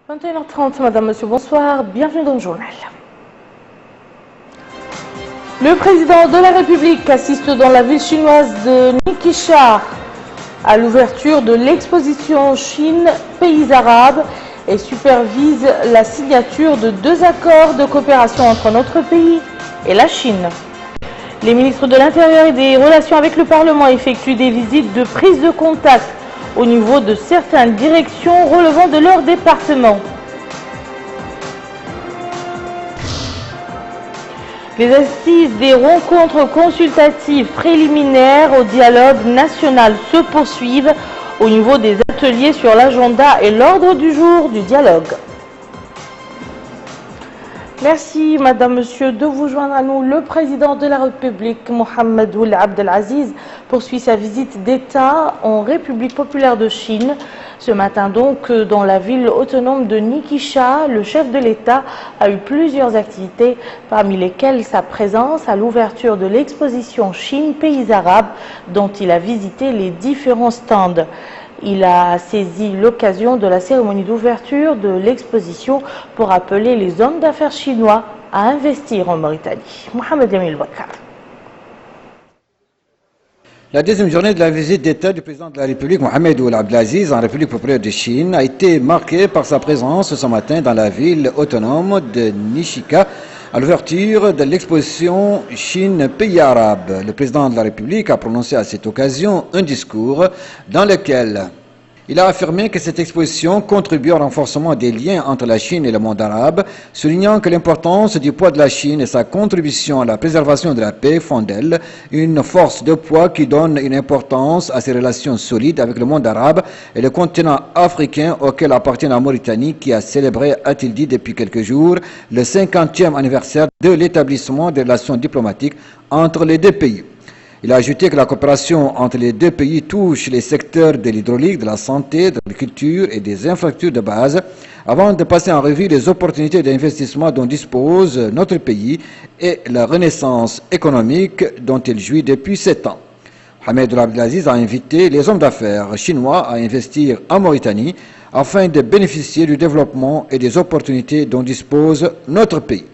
21h30, madame, monsieur, bonsoir, bienvenue dans le journal. Le président de la République assiste dans la ville chinoise de Nikisha à l'ouverture de l'exposition Chine, pays arabes et supervise la signature de 2 accords de coopération entre notre pays et la Chine. Les ministres de l'Intérieur et des Relations avec le Parlement effectuent des visites de prise de contact au niveau de certaines directions relevant de leur département. Les assises des rencontres consultatives préliminaires au dialogue national se poursuivent au niveau des ateliers sur l'agenda et l'ordre du jour du dialogue. Merci, madame, monsieur, de vous joindre à nous. Le président de la République, Mohamed Ould Abdel Aziz, poursuit sa visite d'État en République populaire de Chine. Ce matin donc, dans la ville autonome de Nikisha, le chef de l'État a eu plusieurs activités, parmi lesquelles sa présence à l'ouverture de l'exposition Chine, pays arabes, dont il a visité les différents stands. Il a saisi l'occasion de la cérémonie d'ouverture de l'exposition pour appeler les hommes d'affaires chinois à investir en Mauritanie. Mohamed Jamil Bakar. La deuxième journée de la visite d'État du président de la République, Mohamed Ould Abdel Aziz, en République populaire de Chine, a été marquée par sa présence ce matin dans la ville autonome de Nishika, à l'ouverture de l'exposition Chine, pays arabe. Le président de la République a prononcé à cette occasion un discours dans lequel il a affirmé que cette exposition contribue au renforcement des liens entre la Chine et le monde arabe, soulignant que l'importance du poids de la Chine et sa contribution à la préservation de la paix font d'elle une force de poids qui donne une importance à ses relations solides avec le monde arabe et le continent africain auquel appartient la Mauritanie, qui a célébré, a-t-il dit depuis quelques jours, le 50e anniversaire de l'établissement des relations diplomatiques entre les deux pays. Il a ajouté que la coopération entre les deux pays touche les secteurs de l'hydraulique, de la santé, de l'agriculture et des infrastructures de base, avant de passer en revue les opportunités d'investissement dont dispose notre pays et la renaissance économique dont il jouit depuis 7 ans. Mohamed Ould Abdel Aziz a invité les hommes d'affaires chinois à investir en Mauritanie afin de bénéficier du développement et des opportunités dont dispose notre pays.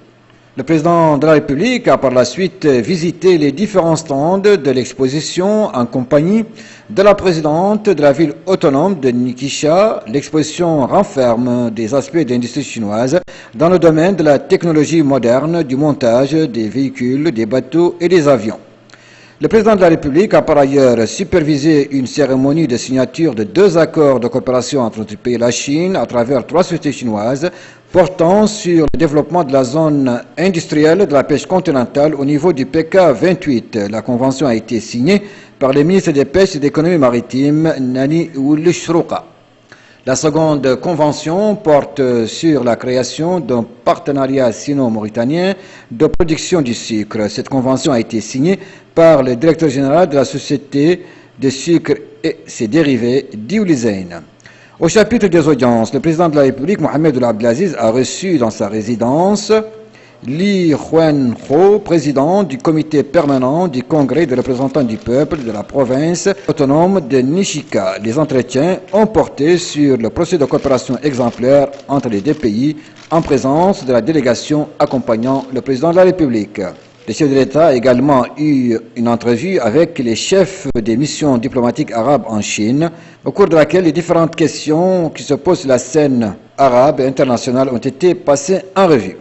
Le président de la République a par la suite visité les différents stands de l'exposition en compagnie de la présidente de la ville autonome de Nikisha. L'exposition renferme des aspects d'industrie chinoise dans le domaine de la technologie moderne, du montage des véhicules, des bateaux et des avions. Le président de la République a par ailleurs supervisé une cérémonie de signature de 2 accords de coopération entre notre pays et la Chine à travers 3 sociétés chinoises portant sur le développement de la zone industrielle de la pêche continentale au niveau du PK 28. La convention a été signée par le ministre des Pêches et de l'Économie maritime, Nani Ould Shrouqa. La seconde convention porte sur la création d'un partenariat sino-mauritanien de production du sucre. Cette convention a été signée par le directeur général de la Société de sucre et ses dérivés, Dioulizaine. Au chapitre des audiences, le président de la République, Mohamed Ould Abdel Aziz, a reçu dans sa résidence Li Huanho, président du comité permanent du Congrès des représentants du peuple de la province autonome de Nishika. Les entretiens ont porté sur le processus de coopération exemplaire entre les deux pays en présence de la délégation accompagnant le président de la République. Le chef de l'État a également eu une entrevue avec les chefs des missions diplomatiques arabes en Chine, au cours de laquelle les différentes questions qui se posent sur la scène arabe et internationale ont été passées en revue.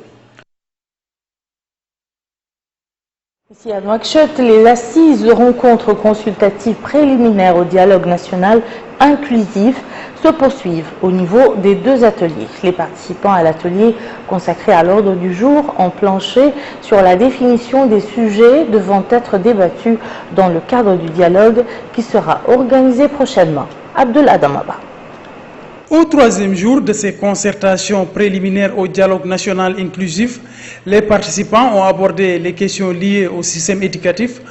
Ici à Nouakchott, les assises de rencontres consultatives préliminaires au dialogue national inclusif se poursuivent au niveau des 2 ateliers. Les participants à l'atelier consacré à l'ordre du jour ont planché sur la définition des sujets devant être débattus dans le cadre du dialogue qui sera organisé prochainement. Abdul Adamaba. Au 3e jour de ces concertations préliminaires au dialogue national inclusif, les participants ont abordé les questions liées au système éducatif,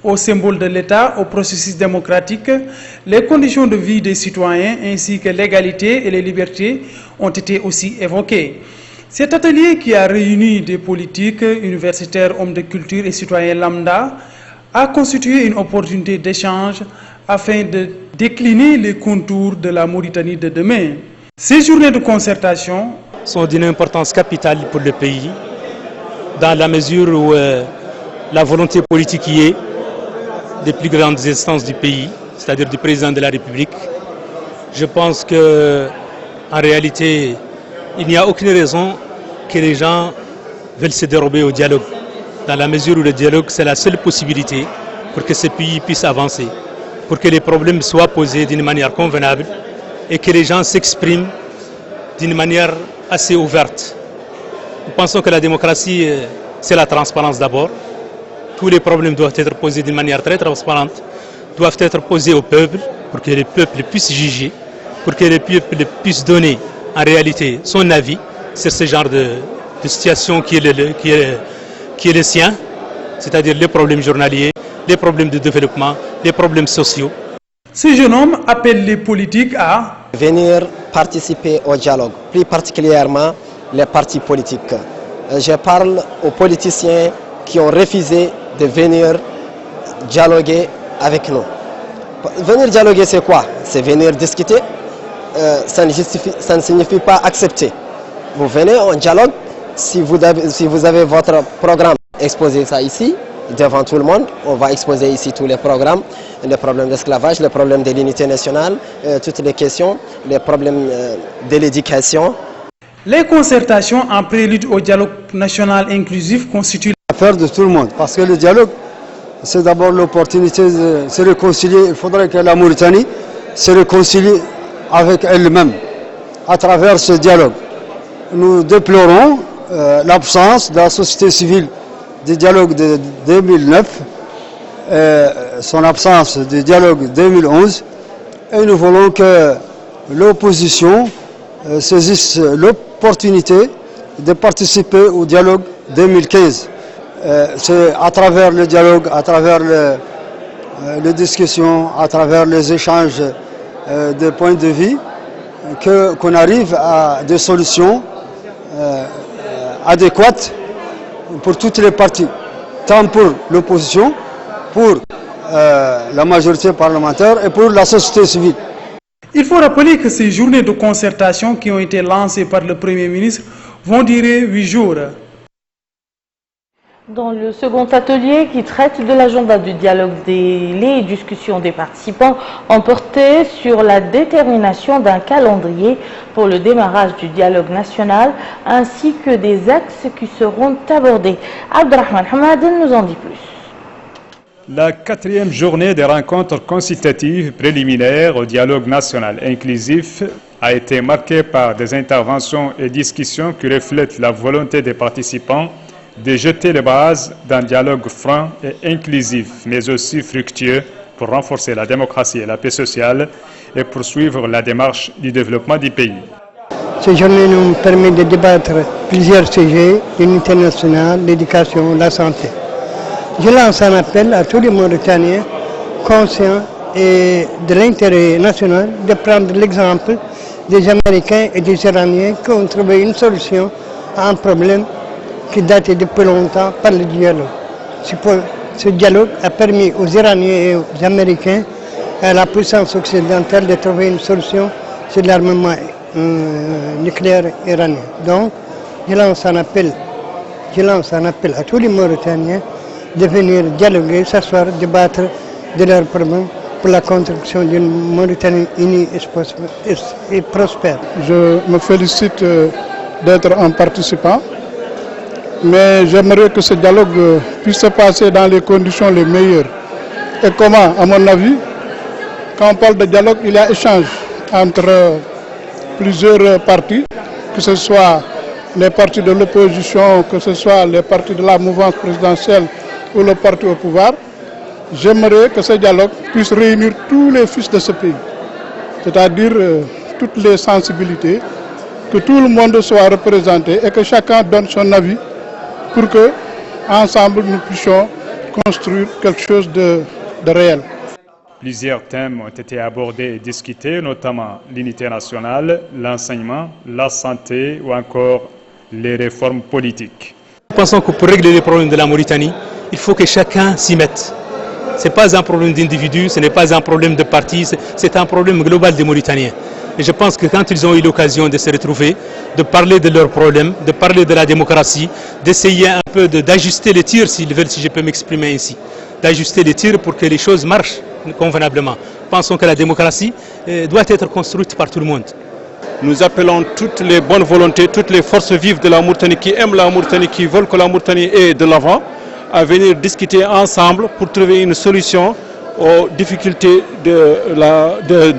au symbole de l'État, au processus démocratique, les conditions de vie des citoyens ainsi que l'égalité et les libertés ont été aussi évoquées. Cet atelier qui a réuni des politiques, universitaires, hommes de culture et citoyens lambda a constitué une opportunité d'échange afin de décliner les contours de la Mauritanie de demain. Ces journées de concertation sont d'une importance capitale pour le pays, dans la mesure où la volonté politique y est des plus grandes instances du pays, c'est-à-dire du président de la République. Je pense qu'en réalité, il n'y a aucune raison que les gens veulent se dérober au dialogue, dans la mesure où le dialogue, c'est la seule possibilité pour que ce pays puisse avancer, pour que les problèmes soient posés d'une manière convenable et que les gens s'expriment d'une manière assez ouverte. Nous pensons que la démocratie, c'est la transparence d'abord. Tous les problèmes doivent être posés d'une manière très transparente, doivent être posés au peuple pour que le peuple puisse juger, pour que le peuple puisse donner en réalité son avis sur ce genre de situation qui est le sien, c'est-à-dire les problèmes journaliers, les problèmes de développement, les problèmes sociaux. Ce jeune homme appelle les politiques à venir participer au dialogue, plus particulièrement les partis politiques. Je parle aux politiciens qui ont refusé de venir dialoguer avec nous. Venir dialoguer, c'est quoi? C'est venir discuter. Ça ne signifie pas accepter. Vous venez en dialogue, si vous avez votre programme, exposez ça ici, devant tout le monde. On va exposer ici tous les programmes, les problèmes d'esclavage, les problèmes de l'unité nationale, toutes les questions, les problèmes de l'éducation. Les concertations en prélude au dialogue national inclusif constituent l'affaire de tout le monde, parce que le dialogue, c'est d'abord l'opportunité de se réconcilier. Il faudrait que la Mauritanie se réconcilie avec elle-même à travers ce dialogue. Nous déplorons l'absence de la société civile du dialogue de 2009, son absence du dialogue 2011, et nous voulons que l'opposition saisisse l'opportunité de participer au dialogue 2015. C'est à travers le dialogue, à travers les discussions, à travers les échanges de points de vue qu'on arrive à des solutions adéquates pour toutes les parties, tant pour l'opposition, pour la majorité parlementaire et pour la société civile. Il faut rappeler que ces journées de concertation qui ont été lancées par le Premier ministre vont durer 8 jours. Dans le second atelier qui traite de l'agenda du dialogue, les discussions des participants ont porté sur la détermination d'un calendrier pour le démarrage du dialogue national ainsi que des axes qui seront abordés. Abdelrahman Hamaden nous en dit plus. La 4e journée des rencontres consultatives préliminaires au dialogue national inclusif a été marquée par des interventions et discussions qui reflètent la volonté des participants de jeter les bases d'un dialogue franc et inclusif, mais aussi fructueux pour renforcer la démocratie et la paix sociale et poursuivre la démarche du développement du pays. Cette journée nous permet de débattre plusieurs sujets, l'unité nationale, l'éducation, la santé. Je lance un appel à tous les Mauritaniens conscients de l'intérêt national de prendre l'exemple des Américains et des Iraniens qui ont trouvé une solution à un problème qui datait depuis longtemps par le dialogue. Ce dialogue a permis aux Iraniens et aux Américains, à la puissance occidentale, de trouver une solution sur l'armement nucléaire iranien. Donc, je lance un appel à tous les Mauritaniens de venir dialoguer, s'asseoir, débattre de leurs problèmes pour la construction d'une Mauritanie unie et prospère. Je me félicite d'être un participant, mais j'aimerais que ce dialogue puisse se passer dans les conditions les meilleures. Et comment? À mon avis, quand on parle de dialogue, il y a échange entre plusieurs partis, que ce soit les partis de l'opposition, que ce soit les partis de la mouvance présidentielle ou le parti au pouvoir. J'aimerais que ce dialogue puisse réunir tous les fils de ce pays, c'est-à-dire toutes les sensibilités, que tout le monde soit représenté et que chacun donne son avis pour que, ensemble, nous puissions construire quelque chose de réel. Plusieurs thèmes ont été abordés et discutés, notamment l'unité nationale, l'enseignement, la santé ou encore les réformes politiques. Nous pensons que pour régler les problèmes de la Mauritanie, il faut que chacun s'y mette. Ce n'est pas un problème d'individu, ce n'est pas un problème de parti, c'est un problème global des Mauritaniens. Et je pense que quand ils ont eu l'occasion de se retrouver, de parler de leurs problèmes, de parler de la démocratie, d'essayer un peu d'ajuster les tirs, s'ils veulent, si je peux m'exprimer ainsi, d'ajuster les tirs pour que les choses marchent convenablement. Pensons que la démocratie doit être construite par tout le monde. Nous appelons toutes les bonnes volontés, toutes les forces vives de la Mauritanie qui aiment la Mauritanie, qui veulent que la Mauritanie aille de l'avant, à venir discuter ensemble pour trouver une solution aux difficultés de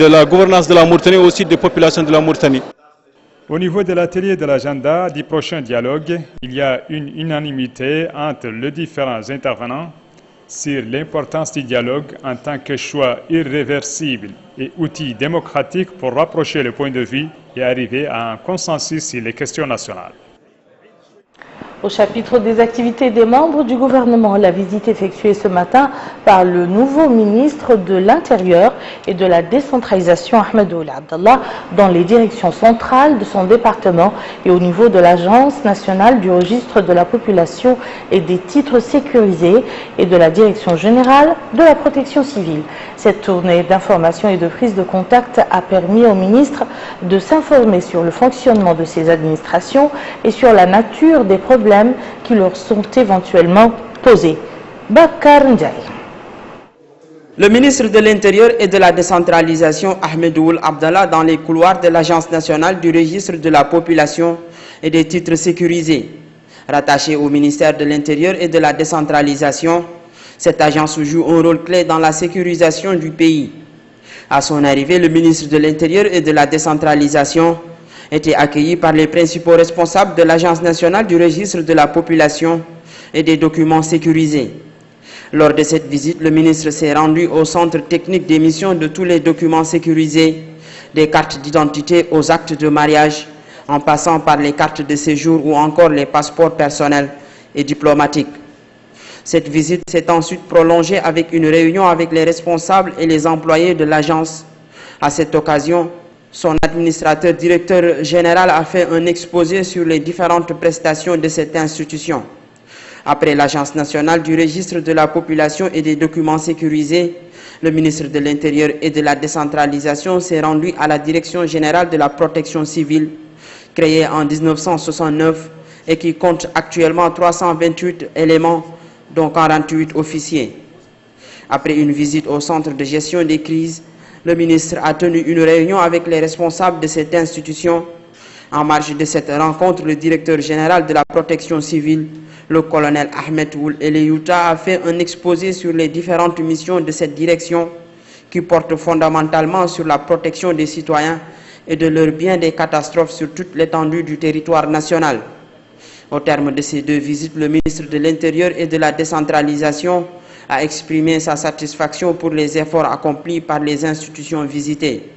la gouvernance de la Mauritanie et aussi des populations de la Mauritanie. Au niveau de l'atelier de l'agenda du prochain dialogue, il y a une unanimité entre les différents intervenants sur l'importance du dialogue en tant que choix irréversible et outil démocratique pour rapprocher le point de vue et arriver à un consensus sur les questions nationales. Au chapitre des activités des membres du gouvernement, la visite effectuée ce matin par le nouveau ministre de l'Intérieur et de la décentralisation, Ahmed Ould Abdallah, dans les directions centrales de son département et au niveau de l'Agence nationale du registre de la population et des titres sécurisés et de la Direction générale de la protection civile. Cette tournée d'information et de prise de contact a permis au ministre de s'informer sur le fonctionnement de ces administrations et sur la nature des problèmes qui leur sont éventuellement posés. Bakar Ndiaye. Le ministre de l'Intérieur et de la décentralisation, Ahmed Ould Abdallah, dans les couloirs de l'Agence nationale du registre de la population et des titres sécurisés. Rattachée au ministère de l'Intérieur et de la décentralisation, cette agence joue un rôle clé dans la sécurisation du pays. À son arrivée, le ministre de l'Intérieur et de la décentralisation était accueilli par les principaux responsables de l'Agence nationale du registre de la population et des documents sécurisés. Lors de cette visite, le ministre s'est rendu au centre technique d'émission de tous les documents sécurisés, des cartes d'identité aux actes de mariage, en passant par les cartes de séjour ou encore les passeports personnels et diplomatiques. Cette visite s'est ensuite prolongée avec une réunion avec les responsables et les employés de l'agence. À cette occasion, son administrateur directeur général a fait un exposé sur les différentes prestations de cette institution. Après l'Agence nationale du registre de la population et des documents sécurisés, le ministre de l'Intérieur et de la décentralisation s'est rendu à la Direction générale de la protection civile, créée en 1969 et qui compte actuellement 328 éléments, dont 48 officiers. Après une visite au centre de gestion des crises, le ministre a tenu une réunion avec les responsables de cette institution. En marge de cette rencontre, le directeur général de la protection civile, le colonel Ahmed Ould Eleyouta, a fait un exposé sur les différentes missions de cette direction qui portent fondamentalement sur la protection des citoyens et de leurs biens des catastrophes sur toute l'étendue du territoire national. Au terme de ces deux visites, le ministre de l'Intérieur et de la décentralisation a exprimé sa satisfaction pour les efforts accomplis par les institutions visitées.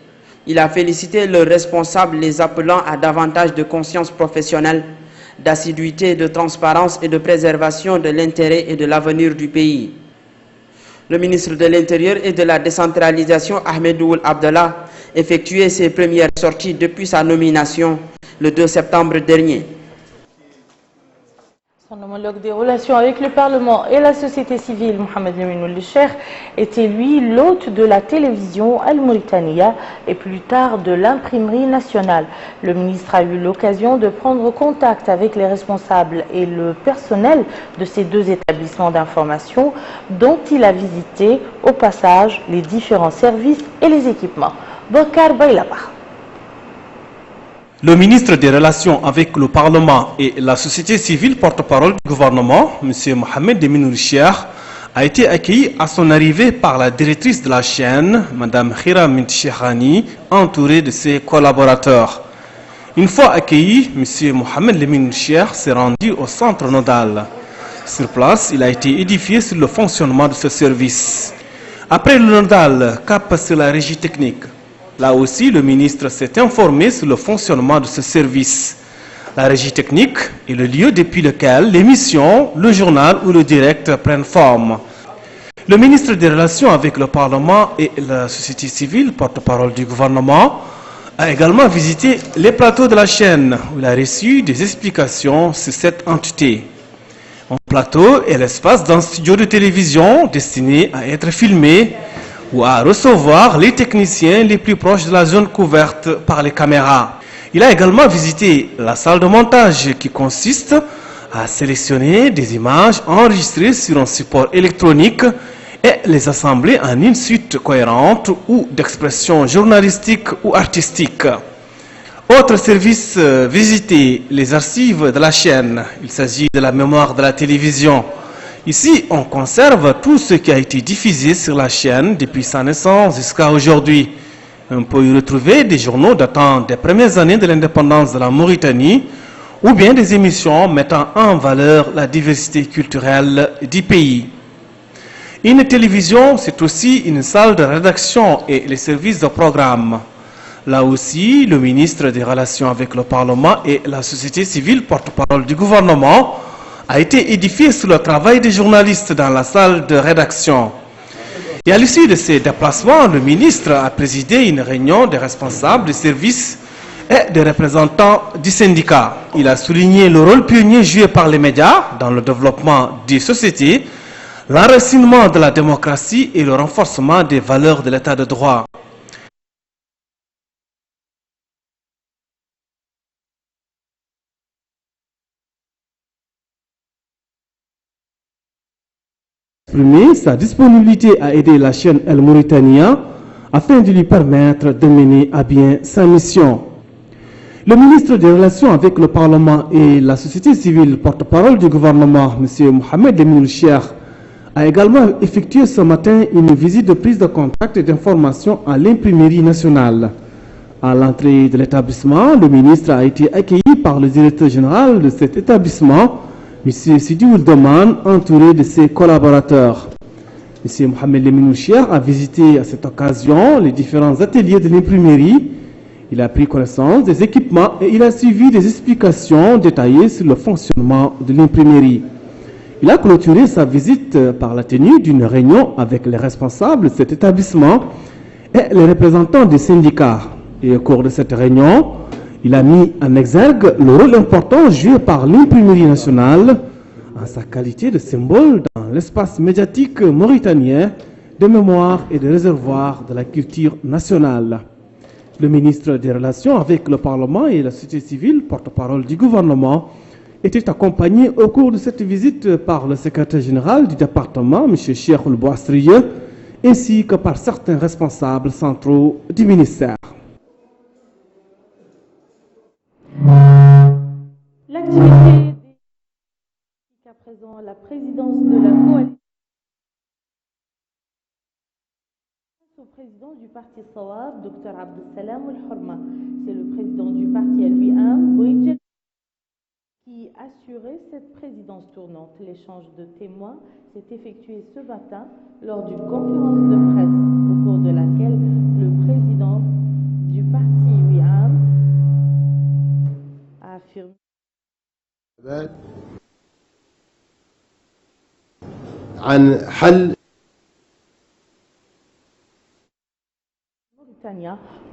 Il a félicité leurs responsables, les appelant à davantage de conscience professionnelle, d'assiduité, de transparence et de préservation de l'intérêt et de l'avenir du pays. Le ministre de l'Intérieur et de la décentralisation, Ahmed Ould Abdallah, effectuait ses premières sorties depuis sa nomination le 2 septembre dernier. Son homologue des relations avec le Parlement et la société civile, Mohamed Lamine Ould Cheikh, était lui l'hôte de la télévision Al-Mauritania et plus tard de l'imprimerie nationale. Le ministre a eu l'occasion de prendre contact avec les responsables et le personnel de ces deux établissements d'information dont il a visité au passage les différents services et les équipements. Bakar Baylaba. Le ministre des Relations avec le Parlement et la société civile, porte-parole du gouvernement, M. Mohamed Lamine Ould Cheikh, a été accueilli à son arrivée par la directrice de la chaîne, Mme Khira Mint Cheikhani, entourée de ses collaborateurs. Une fois accueilli, M. Mohamed Lamine Ould Cheikh s'est rendu au centre nodal. Sur place, il a été édifié sur le fonctionnement de ce service. Après le nodal, cap sur la régie technique. Là aussi, le ministre s'est informé sur le fonctionnement de ce service. La régie technique est le lieu depuis lequel l'émission, le journal ou le direct prennent forme. Le ministre des Relations avec le Parlement et la société civile, porte-parole du gouvernement, a également visité les plateaux de la chaîne où il a reçu des explications sur cette entité. Un plateau est l'espace d'un studio de télévision destiné à être filmé ou à recevoir les techniciens les plus proches de la zone couverte par les caméras. Il a également visité la salle de montage qui consiste à sélectionner des images enregistrées sur un support électronique et les assembler en une suite cohérente ou d'expression journalistique ou artistique. Autre service visité, les archives de la chaîne. Il s'agit de la mémoire de la télévision. Ici, on conserve tout ce qui a été diffusé sur la chaîne depuis sa naissance jusqu'à aujourd'hui. On peut y retrouver des journaux datant des premières années de l'indépendance de la Mauritanie ou bien des émissions mettant en valeur la diversité culturelle du pays. Une télévision, c'est aussi une salle de rédaction et les services de programme. Là aussi, le ministre des Relations avec le Parlement et la société civile, porte-parole du gouvernement, a été édifié sur le travail des journalistes dans la salle de rédaction. Et à l'issue de ces déplacements, le ministre a présidé une réunion des responsables des services et des représentants du syndicat. Il a souligné le rôle pionnier joué par les médias dans le développement des sociétés, l'enracinement de la démocratie et le renforcement des valeurs de l'état de droit. Exprimer sa disponibilité à aider la chaîne El Mauritania afin de lui permettre de mener à bien sa mission. Le ministre des Relations avec le Parlement et la société civile, porte-parole du gouvernement, M. Mohamed Emine Cheikh, a également effectué ce matin une visite de prise de contact et d'information à l'imprimerie nationale. À l'entrée de l'établissement, le ministre a été accueilli par le directeur général de cet établissement, M. Sidi Ouldoman, entouré de ses collaborateurs. M. Mohamed Emine Cheikh a visité à cette occasion les différents ateliers de l'imprimerie. Il a pris connaissance des équipements et il a suivi des explications détaillées sur le fonctionnement de l'imprimerie. Il a clôturé sa visite par la tenue d'une réunion avec les responsables de cet établissement et les représentants des syndicats. Et au cours de cette réunion, il a mis en exergue le rôle important joué par l'imprimerie nationale en sa qualité de symbole dans l'espace médiatique mauritanien de mémoire et de réservoir de la culture nationale. Le ministre des Relations avec le Parlement et la société civile, porte-parole du gouvernement, était accompagné au cours de cette visite par le secrétaire général du département, M. Cheikh Oul-Bouastriye, ainsi que par certains responsables centraux du ministère. L'activité jusqu'à présent la présidence de la coalition au président du parti Sawab, Dr Abdessalam Al-Horma. C'est le président du parti à lui-même, Bridget, qui assurait cette présidence tournante. L'échange de témoins s'est effectué ce matin lors d'une conférence de presse au cours de laquelle le président du parti lui-même a affirmé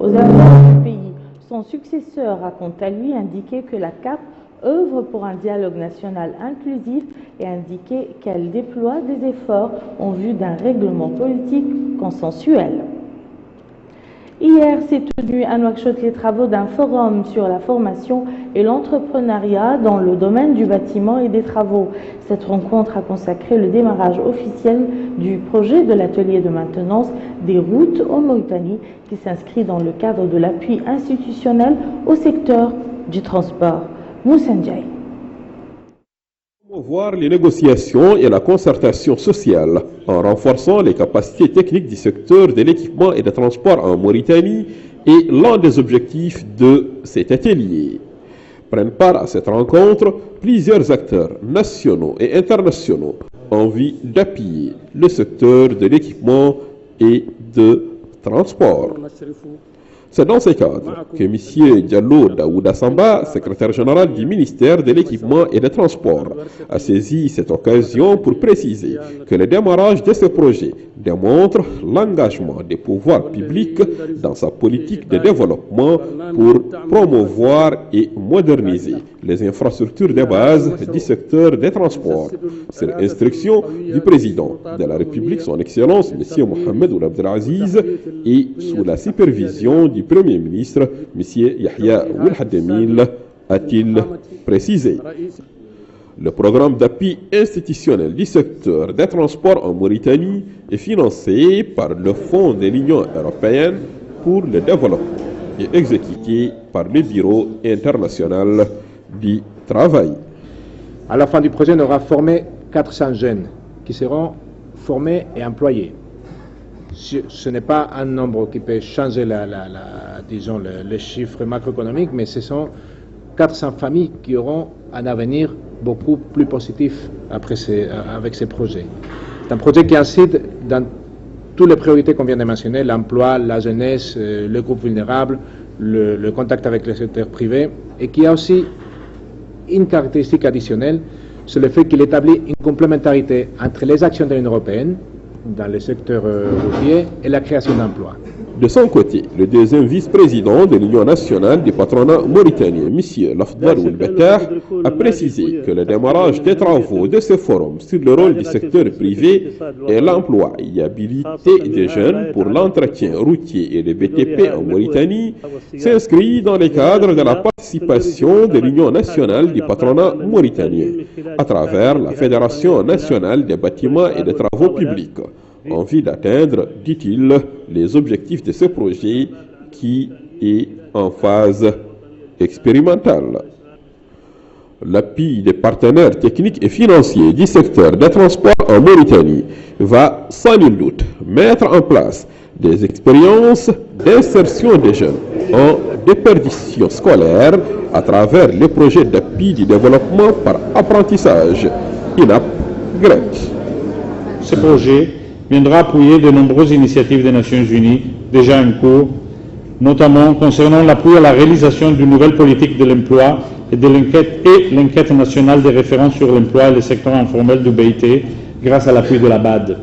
aux affaires du pays. Son successeur a quant à lui indiqué que la CAP œuvre pour un dialogue national inclusif et indiqué qu'elle déploie des efforts en vue d'un règlement politique consensuel. Hier s'est tenu à Nouakchott les travaux d'un forum sur la formation et l'entrepreneuriat dans le domaine du bâtiment et des travaux. Cette rencontre a consacré le démarrage officiel du projet de l'atelier de maintenance des routes en Mauritanie qui s'inscrit dans le cadre de l'appui institutionnel au secteur du transport. Moussa Ndiaye. Promouvoir les négociations et la concertation sociale en renforçant les capacités techniques du secteur de l'équipement et des transports en Mauritanie est l'un des objectifs de cet atelier. Prennent part à cette rencontre plusieurs acteurs nationaux et internationaux en vue d'appuyer le secteur de l'équipement et de transport. C'est dans ce cadre que M. Diallo Daouda Samba, secrétaire général du ministère de l'Équipement et des Transports, a saisi cette occasion pour préciser que le démarrage de ce projet démontre l'engagement des pouvoirs publics dans sa politique de développement pour promouvoir et moderniser les infrastructures de base du secteur des transports. C'est l'instruction du président de la République, son Excellence, M. Mohamed Ould Abdelaziz, et sous la supervision du Premier ministre, M. Yahya Ould Haddamil, a-t-il précisé. Le programme d'appui institutionnel du secteur des transports en Mauritanie est financé par le Fonds de l'Union européenne pour le développement et exécuté par le Bureau international du travail. À la fin du projet, on aura formé 400 jeunes qui seront formés et employés. Ce n'est pas un nombre qui peut changer disons, les chiffres macroéconomiques, mais ce sont 400 familles qui auront un avenir beaucoup plus positif avec ces projets. C'est un projet qui incite dans toutes les priorités qu'on vient de mentionner, l'emploi, la jeunesse, les groupes vulnérables, le contact avec le secteur privé, et qui a aussi une caractéristique additionnelle, c'est le fait qu'il établit une complémentarité entre les actions de l'Union européenne dans le secteur routier et la création d'emplois. De son côté, le deuxième vice-président de l'Union nationale du patronat mauritanien, M. Lafdar Ould Bettah, a précisé que le démarrage des travaux de ce forum sur le rôle du secteur privé et l'employabilité des jeunes pour l'entretien routier et le BTP en Mauritanie s'inscrit dans le cadre de la participation de l'Union nationale du patronat mauritanien à travers la Fédération nationale des bâtiments et des travaux publics, en vue d'atteindre, dit-il, les objectifs de ce projet qui est en phase expérimentale. L'appui des partenaires techniques et financiers du secteur des transports en Mauritanie va sans nul doute mettre en place des expériences d'insertion des jeunes en déperdition scolaire à travers les projets d'appui du développement par apprentissage, INAP-GREC. Ce projet viendra appuyer de nombreuses initiatives des Nations Unies déjà en cours, notamment concernant l'appui à la réalisation d'une nouvelle politique de l'emploi et de l'enquête nationale des références sur l'emploi et le secteur informel du BIT grâce à l'appui de la BAD.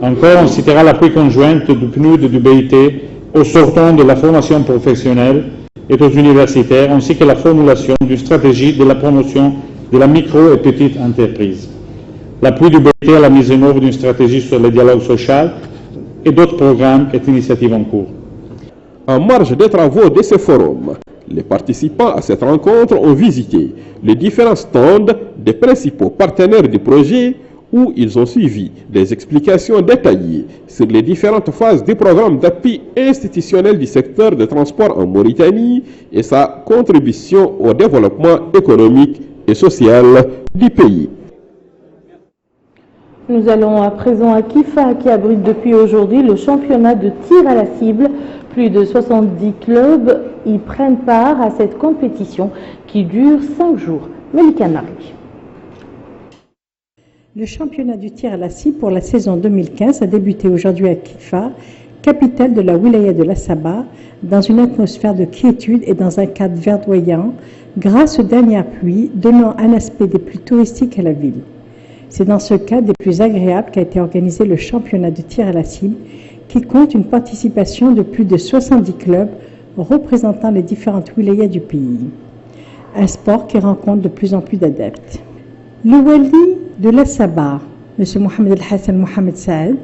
Encore, on citera l'appui conjoint du PNUD et du BIT aux sortants de la formation professionnelle et aux universitaires, ainsi que la formulation d'une stratégie de la promotion de la micro et petite entreprise. L'appui du BIT à la mise en œuvre d'une stratégie sur le dialogue social et d'autres programmes et initiatives en cours. En marge des travaux de ce forum, les participants à cette rencontre ont visité les différents stands des principaux partenaires du projet où ils ont suivi des explications détaillées sur les différentes phases du programme d'appui institutionnel du secteur de transport en Mauritanie et sa contribution au développement économique et social du pays. Nous allons à présent à Kifa qui abrite depuis aujourd'hui le championnat de tir à la cible. Plus de 70 clubs y prennent part à cette compétition qui dure 5 jours. Melika Nari. Le championnat du tir à la cible pour la saison 2015 a débuté aujourd'hui à Kifa, capitale de la wilaya de la Saba, dans une atmosphère de quiétude et dans un cadre verdoyant, grâce aux dernières pluies, donnant un aspect des plus touristiques à la ville. C'est dans ce cadre des plus agréables qu'a été organisé le championnat de tir à la cible, qui compte une participation de plus de 70 clubs représentant les différentes wilayas du pays. Un sport qui rencontre de plus en plus d'adeptes. Le wali de la Saba, M. Mohamed El-Hassan Mohamed Saad,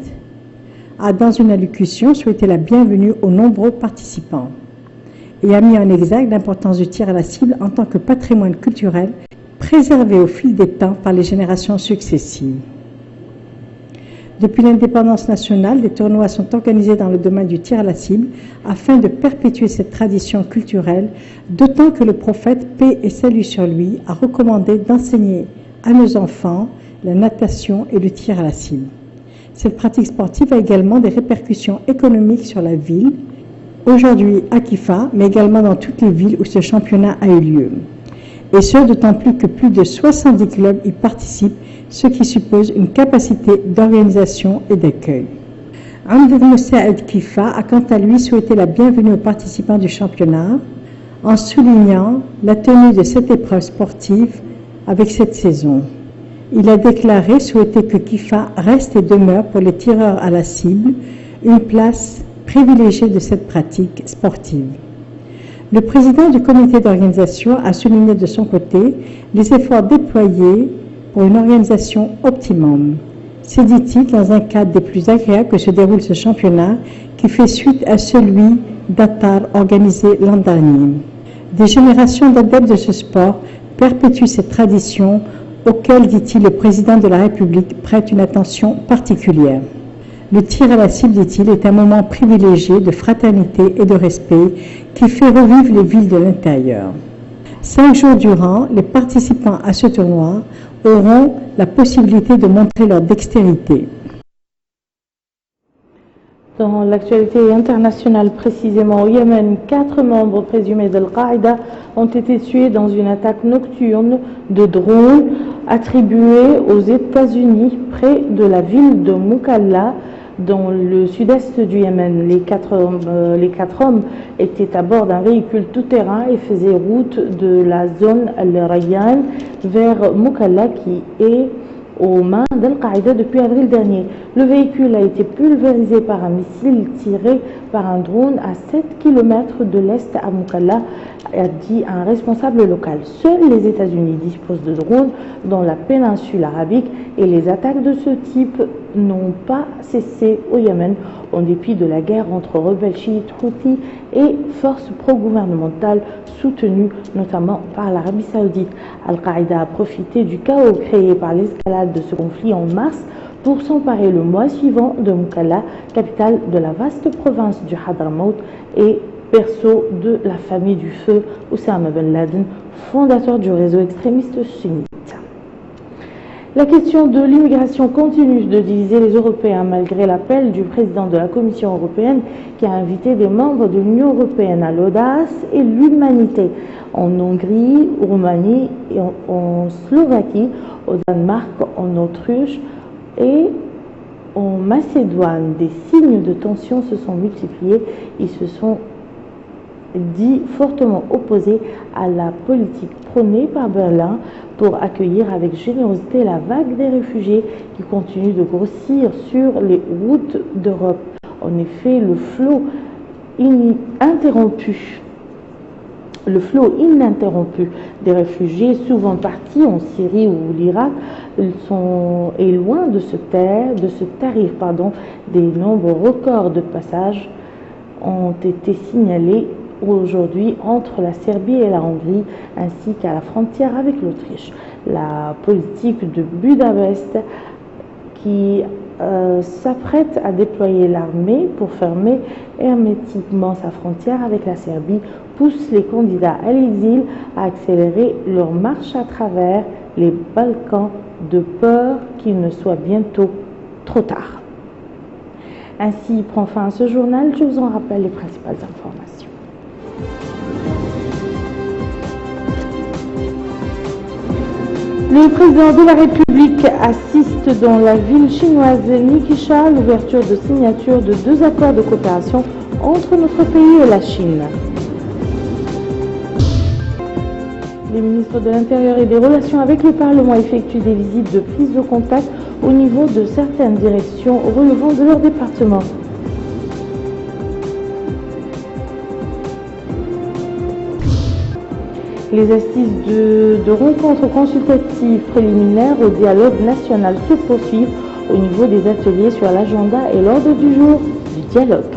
a dans une allocution souhaité la bienvenue aux nombreux participants et a mis en exergue l'importance du tir à la cible en tant que patrimoine culturel préservé au fil des temps par les générations successives. Depuis l'indépendance nationale, des tournois sont organisés dans le domaine du tir à la cible afin de perpétuer cette tradition culturelle, d'autant que le prophète, paix et salut sur lui, a recommandé d'enseigner à nos enfants la natation et le tir à la cible. Cette pratique sportive a également des répercussions économiques sur la ville, aujourd'hui à Kifa, mais également dans toutes les villes où ce championnat a eu lieu. Et ce, d'autant plus que plus de 70 clubs y participent, ce qui suppose une capacité d'organisation et d'accueil. Amd Moussaed Kifa a quant à lui souhaité la bienvenue aux participants du championnat en soulignant la tenue de cette épreuve sportive avec cette saison. Il a déclaré souhaiter que Kifa reste et demeure pour les tireurs à la cible une place privilégiée de cette pratique sportive. Le président du comité d'organisation a souligné de son côté les efforts déployés pour une organisation optimum. C'est, dit-il, dans un cadre des plus agréables que se déroule ce championnat qui fait suite à celui d'Attar organisé l'an dernier. Des générations d'adeptes de ce sport perpétuent cette tradition auquel, dit-il, le président de la République prête une attention particulière. Le tir à la cible, dit-il, est un moment privilégié de fraternité et de respect qui fait revivre les villes de l'intérieur. 5 jours durant, les participants à ce tournoi auront la possibilité de montrer leur dextérité. Dans l'actualité internationale, précisément au Yémen, 4 membres présumés d'Al-Qaïda ont été tués dans une attaque nocturne de drones attribuée aux États-Unis près de la ville de Mukalla, dans le sud-est du Yémen. Les quatre hommes étaient à bord d'un véhicule tout-terrain et faisaient route de la zone Al-Rayyan vers Mukalla, qui est aux mains d'Al-Qaïda depuis avril dernier. Le véhicule a été pulvérisé par un missile tiré par un drone à 7 km de l'est à Mukalla, a dit un responsable local. Seuls les États-Unis disposent de drones dans la péninsule arabique et les attaques de ce type n'ont pas cessé au Yémen en dépit de la guerre entre rebelles chiites Houthis et forces pro-gouvernementales soutenues notamment par l'Arabie Saoudite. Al-Qaïda a profité du chaos créé par l'escalade de ce conflit en mars pour s'emparer le mois suivant de Mukalla, capitale de la vaste province du Hadramaut et berceau de la famille du feu Oussama Ben Laden, fondateur du réseau extrémiste sunnite. La question de l'immigration continue de diviser les Européens malgré l'appel du président de la Commission européenne qui a invité des membres de l'Union européenne à l'audace et l'humanité. En Hongrie, en Roumanie, et en Slovaquie, au Danemark, en Autriche et en Macédoine, des signes de tension se sont multipliés. Ils se sont dit fortement opposés à la politique prônée par Berlin pour accueillir avec générosité la vague des réfugiés qui continue de grossir sur les routes d'Europe. En effet, le flot ininterrompu des réfugiés, souvent partis en Syrie ou l'Irak, est loin de se tarir. Des nombres records de passages ont été signalés aujourd'hui entre la Serbie et la Hongrie, ainsi qu'à la frontière avec l'Autriche. La politique de Budapest, qui s'apprête à déployer l'armée pour fermer hermétiquement sa frontière avec la Serbie, pousse les candidats à l'exil à accélérer leur marche à travers les Balkans de peur qu'il ne soit bientôt trop tard. Ainsi prend fin ce journal. Je vous en rappelle les principales informations. Le président de la République assiste dans la ville chinoise Nikisha à l'ouverture de signature de 2 accords de coopération entre notre pays et la Chine. Les ministres de l'Intérieur et des Relations avec le Parlement effectuent des visites de prise de contact au niveau de certaines directions relevant de leur département. Les assises de rencontres consultatives préliminaires au dialogue national se poursuivent au niveau des ateliers sur l'agenda et l'ordre du jour du dialogue.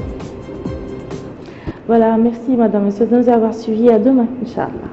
Voilà, merci Madame et Messieurs de nous avoir suivis. À demain, Inch'Allah.